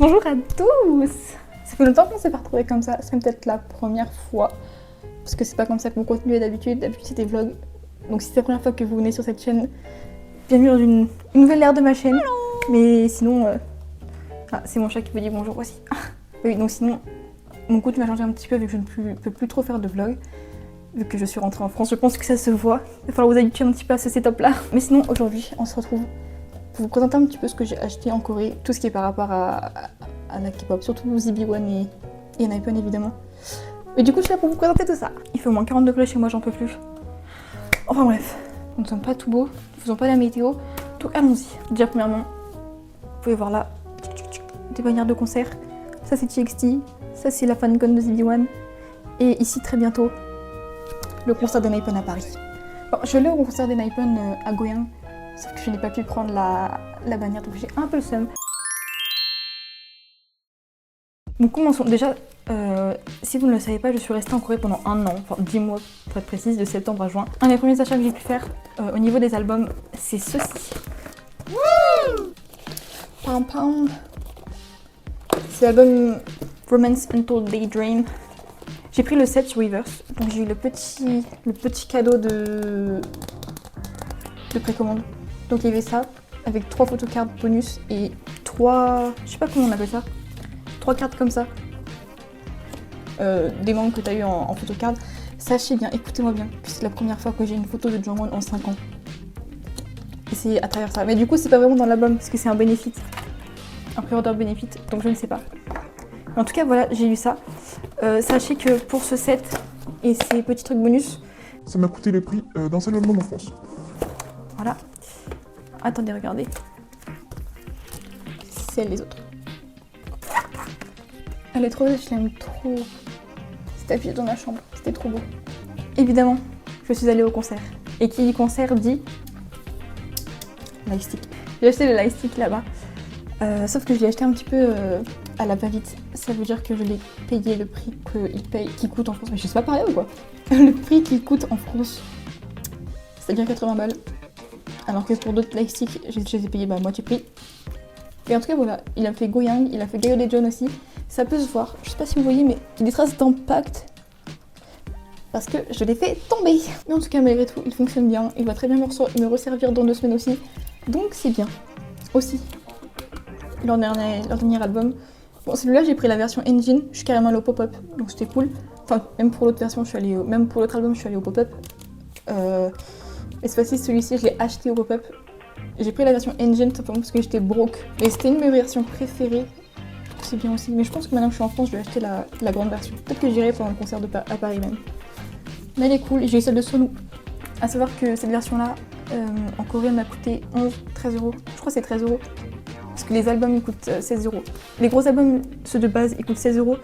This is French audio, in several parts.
Bonjour à tous. Ça fait longtemps qu'on s'est pas retrouvés comme ça, c'est peut-être la première fois, parce que c'est pas comme ça que mon contenu est d'habitude c'est des vlogs. Donc si c'est la première fois que vous venez sur cette chaîne, bienvenue dans une nouvelle ère de ma chaîne. Mais sinon, c'est mon chat qui vous dit bonjour aussi. Oui, donc sinon, mon contenu a changé un petit peu vu que je ne peux plus trop faire de vlogs. Vu que je suis rentrée en France, je pense que ça se voit. Il va falloir vous habituer un petit peu à ce setup là. Mais sinon, aujourd'hui, on se retrouve pour vous présenter un petit peu ce que j'ai acheté en Corée, tout ce qui est par rapport à la K-pop, surtout ZB1 et Enhypen évidemment. Et du coup, je suis là pour vous présenter tout ça. Il fait au moins 40 degrés chez moi, j'en peux plus. Enfin bref, nous ne sommes pas tout beaux, ne faisons pas la météo, donc allons-y. Déjà, premièrement, vous pouvez voir là, des bannières de concert. Ça, c'est TXT, ça, c'est la fancon de ZB1. Et ici, très bientôt, le concert d'Enhypen à Paris. Bon, je l'ai au concert d'Enhypen à Goyang, sauf que je n'ai pas pu prendre la bannière, donc j'ai un peu le seum. Donc commençons. Déjà, si vous ne le savez pas, je suis restée en Corée pendant un an, enfin 10 mois pour être précise, de septembre à juin. Un des premiers achats que j'ai pu faire au niveau des albums, c'est ceci. Pam pam. C'est l'album Romance Untold Daydream. J'ai pris le set sur Weverse, donc j'ai eu le petit cadeau de précommande. Donc il y avait ça, avec 3 photocards bonus et 3, je sais pas comment on appelle ça, 3 cartes comme ça, des membres que tu as eu en photocard. Sachez bien, écoutez-moi bien, que c'est la première fois que j'ai une photo de Jongwon en 5 ans. Et c'est à travers ça. Mais du coup, c'est pas vraiment dans l'album, parce que c'est un bénéfice, un pré-order bénéfice, donc je ne sais pas. Mais en tout cas, voilà, j'ai eu ça. Sachez que pour ce set et ces petits trucs bonus, ça m'a coûté le prix d'un seul album en France. Voilà. Attendez, regardez. C'est les autres. Elle est trop belle, je l'aime trop. C'était affiché dans ma chambre, c'était trop beau. Évidemment, je suis allée au concert. Et qui dit concert dit lightstick. J'ai acheté le lightstick là-bas. Sauf que je l'ai acheté un petit peu à la va-vite. Ça veut dire que je l'ai payé le prix qu'il coûte en France. Mais je sais pas parler ou quoi. Le prix qu'il coûte en France, c'est-à-dire 80 balles. Alors que pour d'autres lightsticks, je les ai payés moitié prix. Et en tout cas, voilà, il a fait Goyang, il a fait Gaio John aussi. Ça peut se voir, je sais pas si vous voyez, mais il y a des traces d'impact. Parce que je l'ai fait tomber. Mais en tout cas, malgré tout, il fonctionne bien. Il va très bien me resservir dans 2 semaines aussi. Donc c'est bien. Aussi, leur dernier album. Bon, celui-là, j'ai pris la version Engine. Je suis carrément allée au pop-up, donc c'était cool. Enfin, même pour l'autre version, même pour l'autre album, je suis allée au pop-up. Et cette fois-ci, celui-ci, je l'ai acheté au pop-up. J'ai pris la version Engine simplement parce que j'étais broke. Et c'était une de mes versions préférées. C'est bien aussi. Mais je pense que maintenant que je suis en France, je vais acheter la grande version. Peut-être que j'irai pendant le concert à Paris même. Mais elle est cool. J'ai eu celle de Sonu. À savoir que cette version-là, en Corée, elle m'a coûté 13 €. Je crois que c'est 13 €. Parce que les albums, ils coûtent 16 €. Les gros albums, ceux de base, ils coûtent 16 €.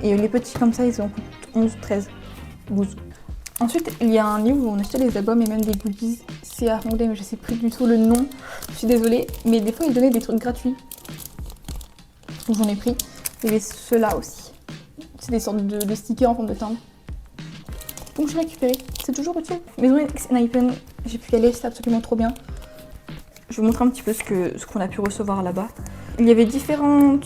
Et les petits comme ça, ils en coûtent 11, 13, 12. Ensuite, il y a un livre où on achetait des albums et même des goodies. C'est à Hongdae, mais je sais plus du tout le nom. Je suis désolée, mais des fois, ils donnaient des trucs gratuits. Donc j'en ai pris. Il y avait ceux-là aussi. C'est des sortes de stickers en forme de timbre. Donc j'ai récupéré. C'est toujours utile. Maison Enhypen, j'ai pu y aller, c'est absolument trop bien. Je vais vous montrer un petit peu ce qu'on a pu recevoir là-bas. Il y avait différentes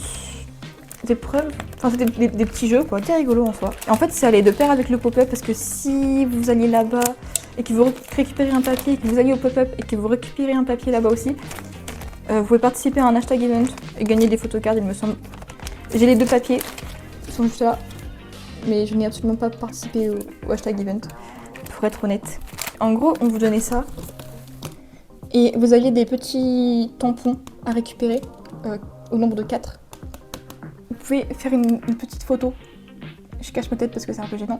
épreuves, enfin c'était des petits jeux quoi, c'était rigolo en soi. Et en fait ça allait de pair avec le pop-up parce que si vous alliez là-bas et que vous récupérez un papier, et que vous alliez au pop-up et que vous récupérez un papier là-bas aussi, vous pouvez participer à un hashtag event et gagner des photocards il me semble. J'ai les 2 papiers, ils sont juste là, mais je n'ai absolument pas participé au hashtag event, pour être honnête. En gros on vous donnait ça et vous aviez des petits tampons à récupérer au nombre de 4. Vous pouvez faire une petite photo, je cache ma tête parce que c'est un peu gênant,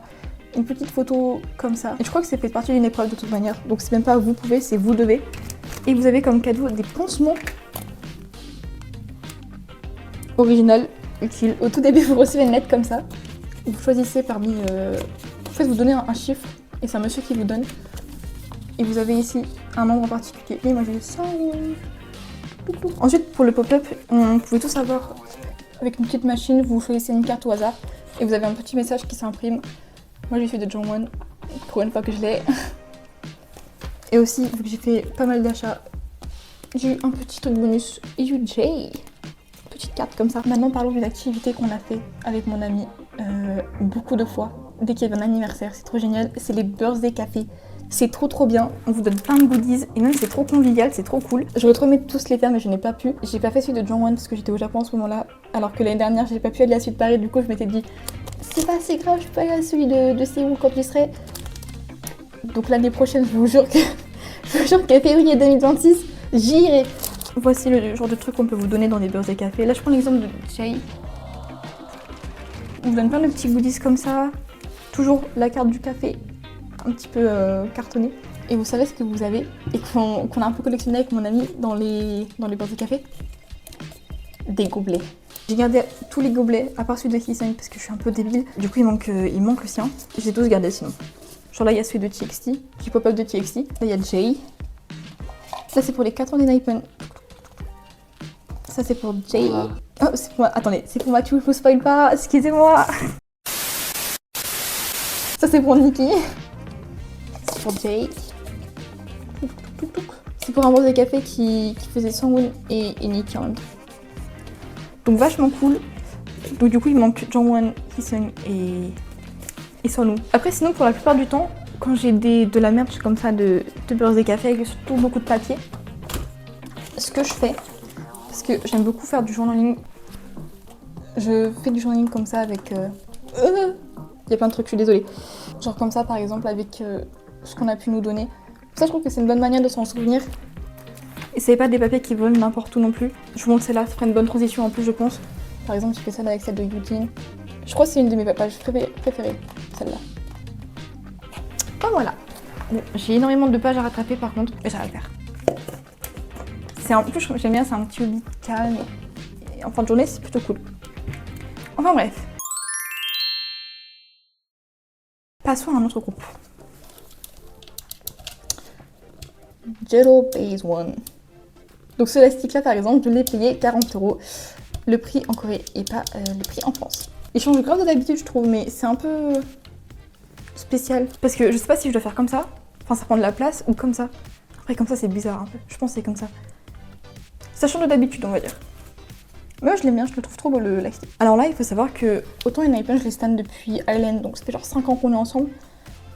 une petite photo comme ça. Et je crois que c'est fait partie d'une épreuve de toute manière, donc c'est même pas vous pouvez, c'est vous devez. Et vous avez comme cadeau des pansements original, utile. Au tout début, vous recevez une lettre comme ça. Vous choisissez parmi... En fait, vous donnez un chiffre et c'est un monsieur qui vous donne. Et vous avez ici un nombre en particulier. Et moi, j'ai ça. Ensuite, pour le pop-up, on pouvait tout savoir. Avec une petite machine, vous choisissez une carte au hasard et vous avez un petit message qui s'imprime. Moi, j'ai fait de Jongwon pour une fois que je l'ai. Et aussi, vu que j'ai fait pas mal d'achats, j'ai eu un petit truc bonus. Et j'ai eu Jay. petite carte comme ça. Maintenant parlons d'une activité qu'on a fait avec mon ami beaucoup de fois dès qu'il y avait un anniversaire. C'est trop génial, c'est les birthday cafés. C'est trop bien, on vous donne plein de goodies et même c'est trop convivial, c'est trop cool. Je voudrais trop mettre tous les faire mais je n'ai pas pu. J'ai pas fait celui de Jongwon parce que j'étais au Japon en ce moment-là, alors que l'année dernière j'ai pas pu aller à celui de Paris, du coup je m'étais dit c'est pas assez grave, je peux aller à celui de Séoul quand j'y serai. Donc l'année prochaine je vous jure qu'à février 2026 j'irai. Voici le genre de truc qu'on peut vous donner dans les birthday cafés. Là je prends l'exemple de Jay. On vous donne plein de petits goodies comme ça, toujours la carte du café. Un petit peu cartonné. Et vous savez ce que vous avez et qu'on a un peu collectionné avec mon ami dans les birthday café? Des gobelets. J'ai gardé tous les gobelets à part celui de Hisung parce que je suis un peu débile. Du coup il manque le sien. J'ai tous gardé sinon. Genre là il y a celui de TXT, qui pop-up de TXT. Là il y a Jay. Ça c'est pour les 4 ans des Naipen. Ça c'est pour Jay. Oh c'est pour moi. Attendez, c'est pour Mathieu, je vous spoil pas, excusez-moi. Ça c'est pour Nikki. Pour Jay. C'est pour un birthday café qui faisait Sangwon et Nikki en même temps. Donc vachement cool. Donc du coup il manque Jongwon, Hisung et Sonu. Après sinon pour la plupart du temps, quand j'ai de la merch comme ça de birthday café avec surtout beaucoup de papier, ce que je fais, parce que j'aime beaucoup faire du journaling, je fais du journaling comme ça avec... Il y a plein de trucs, je suis désolée. Genre comme ça par exemple avec... ce qu'on a pu nous donner. Ça je trouve que c'est une bonne manière de s'en souvenir. Et c'est pas des papiers qui volent n'importe où non plus. Je vous montre celle-là, ça ferait une bonne transition en plus je pense. Par exemple j'ai fait celle avec celle de Yujin. Je crois que c'est une de mes pages préférées, celle-là. Oh voilà. Bon, j'ai énormément de pages à rattraper par contre, mais ça va le faire. C'est un peu, j'aime bien, c'est un petit hobby calme. Et en fin de journée c'est plutôt cool. Enfin bref. Passons à un autre groupe. Jello Base One. Donc ce élastique là par exemple, je l'ai payé 40 €. Le prix en Corée et pas le prix en France. Il change grave de d'habitude je trouve, mais c'est un peu spécial. Parce que je sais pas si je dois faire comme ça, enfin ça prend de la place, ou comme ça. Après comme ça c'est bizarre un peu, je pense que c'est comme ça. Ça change de d'habitude on va dire. Mais moi je l'aime bien, je le trouve trop beau le élastique. Alors là il faut savoir que autant Enhypen je les stan depuis Island, donc ça fait genre 5 ans qu'on est ensemble.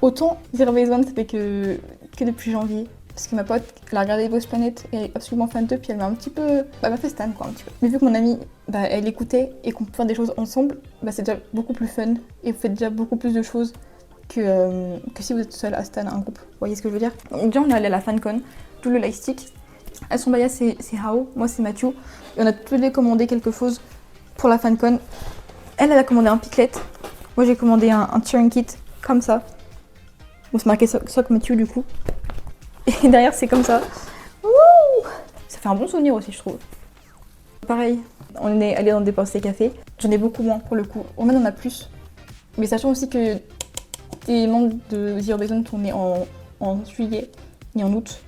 Autant Zero Base One ça fait que depuis janvier. Parce que ma pote, elle a regardé Voice Planet et elle est absolument fan d'eux, puis elle m'a un petit peu... Bah, elle m'a fait stan quoi, un petit peu. Mais vu que mon amie, elle écoutait et qu'on peut faire des choses ensemble, c'est déjà beaucoup plus fun. Et vous faites déjà beaucoup plus de choses que si vous êtes seule à stan un groupe. Vous voyez ce que je veux dire? Donc déjà, on est allé à la FanCon, tout le lightstick. Elles sont Baya, c'est Hao, moi c'est Mathieu. Et on a tous les commandé quelque chose pour la FanCon. Elle a commandé un piclet. Moi j'ai commandé un cheering kit, comme ça. Bon, c'est marqué Sock Mathieu du coup. Et derrière c'est comme ça. Wouh, ça fait un bon souvenir aussi je trouve. Pareil, on est allé dans des birthday cafés. J'en ai beaucoup moins pour le coup. On en a plus. Mais sachant aussi que les membres de Zero Base One sont nés en juillet et en août.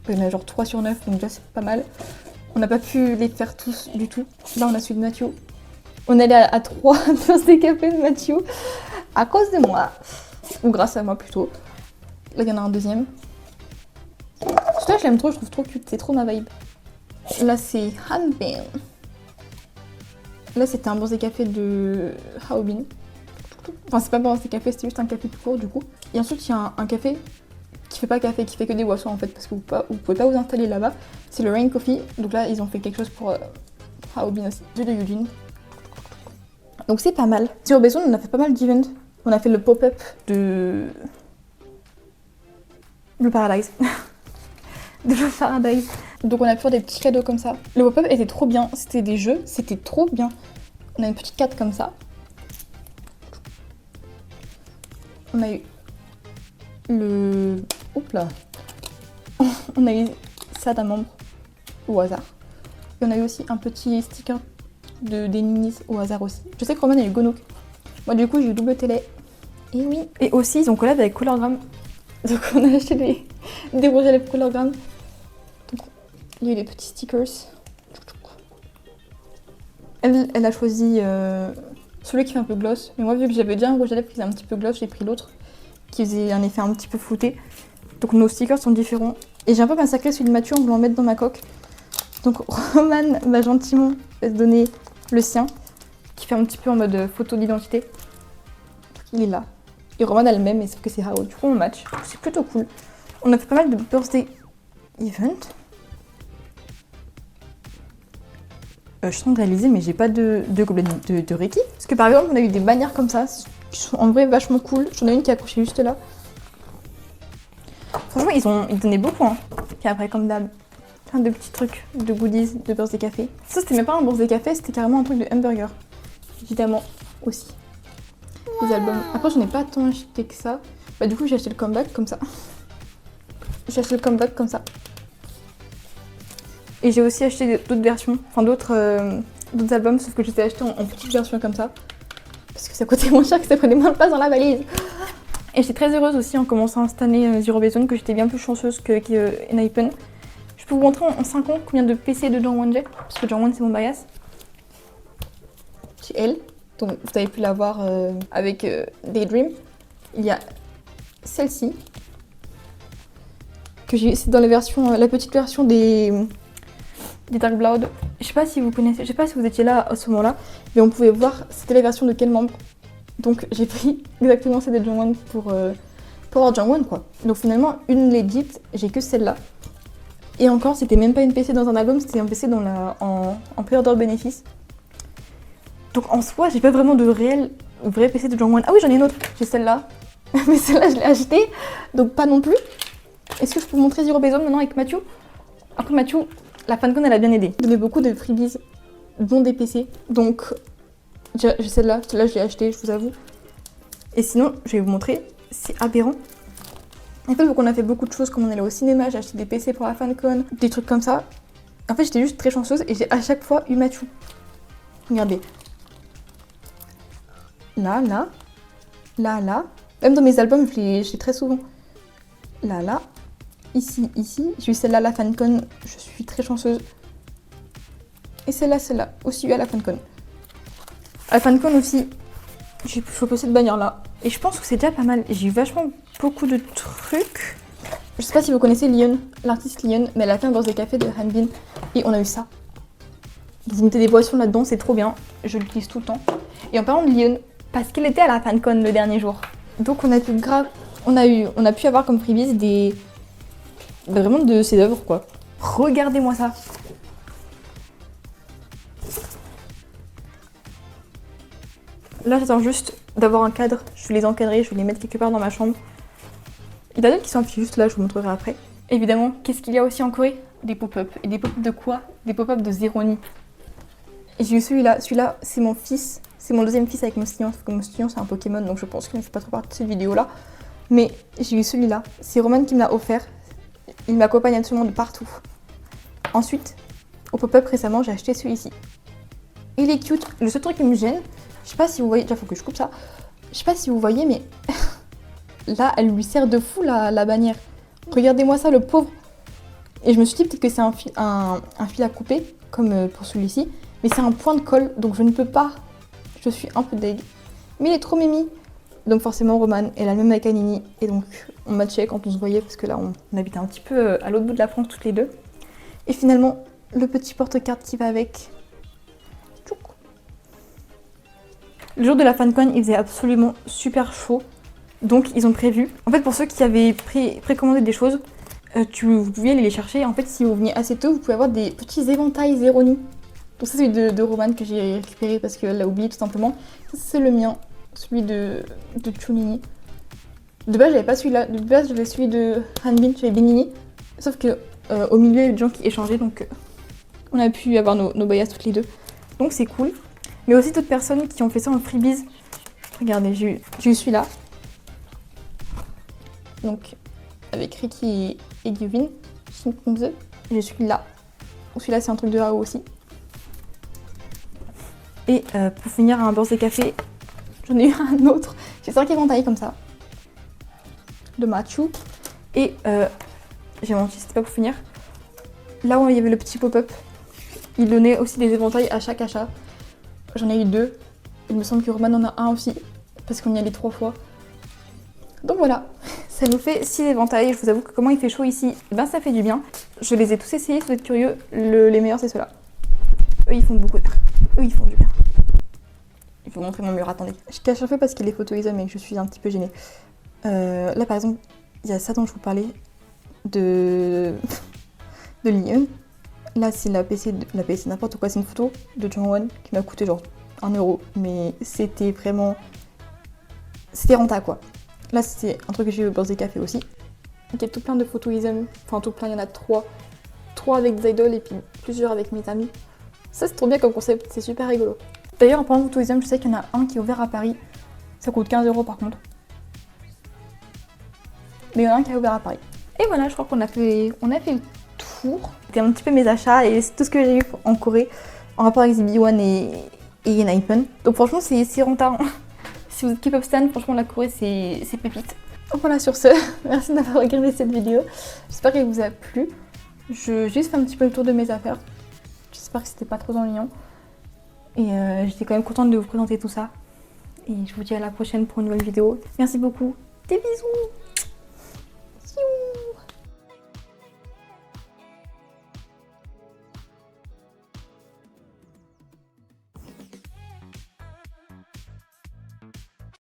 Il y en a genre 3 sur 9, donc déjà c'est pas mal. On n'a pas pu les faire tous du tout. Là on a celui de Mathieu. On est allé à 3 birthday cafés de Mathieu à cause de moi. Ou grâce à moi plutôt. Là il y en a un deuxième. Celui-là je l'aime trop, je trouve trop cute, c'est trop ma vibe. Là c'est Hanbin. Là c'était un birthday café de Haobin. Enfin c'est pas un birthday café, c'était juste un café tout court du coup. Et ensuite il y a un café qui fait pas café, qui fait que des boissons en fait, parce que vous pouvez pas vous installer là-bas. C'est le Rain Coffee, donc là ils ont fait quelque chose pour Haobin aussi. J'ai de Yujin. Donc c'est pas mal. Sur Base One on a fait pas mal d'events. On a fait le pop-up de Blue Paradise. De Blue Paradise. Donc on a pu faire des petits cadeaux comme ça. Le pop-up était trop bien, c'était des jeux, c'était trop bien. On a une petite carte comme ça. On a eu le... Oups là. On a eu ça d'un membre au hasard. Et on a eu aussi un petit sticker des Ninis au hasard aussi. Je sais que Roman a eu Gonok. Moi du coup j'ai eu double télé. Et oui. Et aussi ils ont collab avec Colorgram. Donc on a acheté des rouges à lèvres Colorgram. Donc il y a eu des petits stickers. Elle a choisi celui qui fait un peu gloss. Mais moi vu que j'avais déjà un rouge à lèvres qui faisait un petit peu gloss, j'ai pris l'autre qui faisait un effet un petit peu flouté. Donc nos stickers sont différents. Et j'ai un peu massacré celui de Mathieu en voulant le mettre dans ma coque. Donc Roman m'a gentiment vais te donner le sien, qui fait un petit peu en mode photo d'identité. Il est là. Et Roman a le même, mais sauf que c'est Hao. Du coup, on match. C'est plutôt cool. On a fait pas mal de birthday event. Je suis en train de réaliser, mais j'ai pas de gobelet de Reiki. Parce que par exemple, on a eu des bannières comme ça, qui sont en vrai vachement cool. J'en ai une qui est accrochée juste là. Franchement, ils donnaient beaucoup. Hein. Puis après, comme d'hab, plein de petits trucs de goodies, de birthday café. Ça, c'était même pas un birthday café, c'était carrément un truc de hamburger. Évidemment, aussi. Des albums. Après, j'en ai pas tant acheté que ça. Bah, du coup, j'ai acheté le comeback comme ça. J'ai acheté le comeback comme ça. Et j'ai aussi acheté d'autres versions, enfin d'autres albums, sauf que je les ai achetés en petite version comme ça. Parce que ça coûtait moins cher, que ça prenait moins de place dans la valise. Et j'étais très heureuse aussi en commençant cette année Zero Base Zone, que j'étais bien plus chanceuse que Enhypen. Je peux vous montrer en 5 ans combien de PC de Jungwon j'ai, parce que Jungwon c'est mon bias. Chez elle, donc vous avez pu la voir avec Daydream. Il y a celle-ci, que j'ai, c'est dans la petite version des Dark Blood. Je sais pas si vous connaissez, je sais pas si vous étiez là à ce moment-là, mais on pouvait voir c'était la version de quel membre. Donc j'ai pris exactement celle de Jungwon pour avoir Jungwon quoi. Donc finalement une legit, j'ai que celle-là. Et encore c'était même pas une PC dans un album, c'était un PC en pre-order bénéfice. Donc en soi j'ai pas vraiment de vrai PC de Jungwon. Ah oui j'en ai une autre, j'ai celle-là. Mais celle-là je l'ai achetée, donc pas non plus. Est-ce que je peux vous montrer Zero Base Zone maintenant avec Mathieu? Après Mathieu, la FanCon elle a bien aidé. Il donnait beaucoup de freebies, dont des PC. Donc j'ai celle-là je l'ai achetée, je vous avoue. Et sinon, je vais vous montrer, c'est aberrant. En fait, vu qu'on a fait beaucoup de choses, comme on allait au cinéma, j'ai acheté des PC pour la FanCon, des trucs comme ça. En fait, j'étais juste très chanceuse et j'ai à chaque fois eu Mathieu. Regardez. Là, là, là, là. Même dans mes albums, je l'ai très souvent. Là, là. Ici, ici. J'ai eu celle-là à la FanCon, je suis très chanceuse. Et celle-là, aussi eu à la FanCon. À la FanCon aussi, j'ai chopé cette bannière-là. Et je pense que c'est déjà pas mal. J'ai eu vachement beaucoup de trucs. Je sais pas si vous connaissez Lyon, l'artiste Lyon, mais elle a fait un birthday café de Hanbin. Et on a eu ça. Vous mettez des boissons là-dedans, c'est trop bien. Je l'utilise tout le temps. Et en parlant de Lyon, parce qu'elle était à la FanCon le dernier jour. Donc on a pu on a pu avoir comme freebies vraiment de ses œuvres quoi. Regardez-moi ça. Là j'attends juste d'avoir un cadre, je vais les encadrer, je vais les mettre quelque part dans ma chambre. Il y en a d'autres qui sont affichés juste là, je vous montrerai après. Évidemment, qu'est-ce qu'il y a aussi en Corée? Des pop-up. Et des pop-up de quoi? Des pop-up de Zeroni. Et j'ai eu celui-là, c'est mon fils, c'est mon deuxième fils avec Moustillon, sauf que Moustillon c'est un Pokémon donc je pense qu'il ne fait pas trop partie de cette vidéo là. Mais j'ai eu celui-là, c'est Roman qui me l'a offert, il m'accompagne absolument de partout. Ensuite, au pop-up récemment j'ai acheté celui-ci. Il est cute, le seul truc qui me gêne, je sais pas si vous voyez, déjà faut que je coupe ça, je sais pas si vous voyez mais là elle lui sert de fou la bannière. Regardez-moi ça le pauvre. Et je me suis dit peut-être que c'est un fil à couper comme pour celui-ci. Mais c'est un point de colle, donc je ne peux pas. Je suis un peu deg. Mais il est trop mimi. Donc forcément, Roman, elle a le même avec Anini. Et donc, on matchait quand on se voyait, parce que là, on habitait un petit peu à l'autre bout de la France, toutes les deux. Et finalement, le petit porte-carte qui va avec. Tchouk. Le jour de la FanCon, il faisait absolument super chaud. Donc, ils ont prévu. En fait, pour ceux qui avaient précommandé des choses, vous pouviez aller les chercher. En fait, si vous veniez assez tôt, vous pouvez avoir des petits éventails Zeroni. Donc ça c'est de Roman que j'ai récupéré parce qu'elle l'a oublié tout simplement. Ça c'est le mien, celui de Chunini. De base j'avais pas celui-là, de base j'avais celui de Hanbin, j'avais Benini. Sauf que au milieu il y avait des gens qui échangeaient donc on a pu avoir nos bias toutes les deux. Donc c'est cool. Mais aussi d'autres personnes qui ont fait ça en freebies. Regardez, j'ai eu celui-là. Donc avec Ricky et Gyuvin, Shinpungze. J'ai celui-là. Celui-là c'est un truc de Hao aussi. Et pour finir un birthday café, j'en ai eu un autre. J'ai 5 éventails comme ça. De Mathieu. Et j'ai menti, c'était pas pour finir. Là où il y avait le petit pop-up, il donnait aussi des éventails à chaque achat. J'en ai eu 2. Il me semble que Roman en a un aussi, parce qu'on y allait 3 fois. Donc voilà, ça nous fait 6 éventails. Je vous avoue que comment il fait chaud ici, ben ça fait du bien. Je les ai tous essayés, si vous êtes curieux. Les meilleurs c'est ceux-là. Eux, ils font beaucoup d'art. Eux, ils font du bien. Il faut montrer mon mur, attendez. Je cache un peu parce qu'il est photoism et que je suis un petit peu gênée. Là, par exemple, il y a ça dont je vous parlais de Lyon. Là, c'est la PC, n'importe quoi. C'est une photo de Jongwon qui m'a coûté genre 1 euro. Mais c'était vraiment... C'était rentable, quoi. Là, c'est un truc que j'ai eu au Birthday Café aussi. Il y a tout plein de photoism. Enfin, tout plein, il y en a 3. 3 avec des idoles et puis plusieurs avec mes amis. Ça, c'est trop bien comme concept. C'est super rigolo. D'ailleurs, en parlant de photoism, je sais qu'il y en a un qui est ouvert à Paris. Ça coûte 15 € par contre. Mais il y en a un qui est ouvert à Paris. Et voilà, je crois qu'on a fait le tour. C'était un petit peu mes achats et c'est tout ce que j'ai eu en Corée en rapport avec ZB-1 et Enhypen. Donc franchement, c'est rentable. Si vous êtes K-pop stan, franchement, la Corée, c'est pépite. Donc voilà, sur ce, merci d'avoir regardé cette vidéo. J'espère qu'elle vous a plu. J'ai juste fait un petit peu le tour de mes affaires. J'espère que c'était pas trop ennuyant. Et j'étais quand même contente de vous présenter tout ça. Et je vous dis à la prochaine pour une nouvelle vidéo. Merci beaucoup. Des bisous!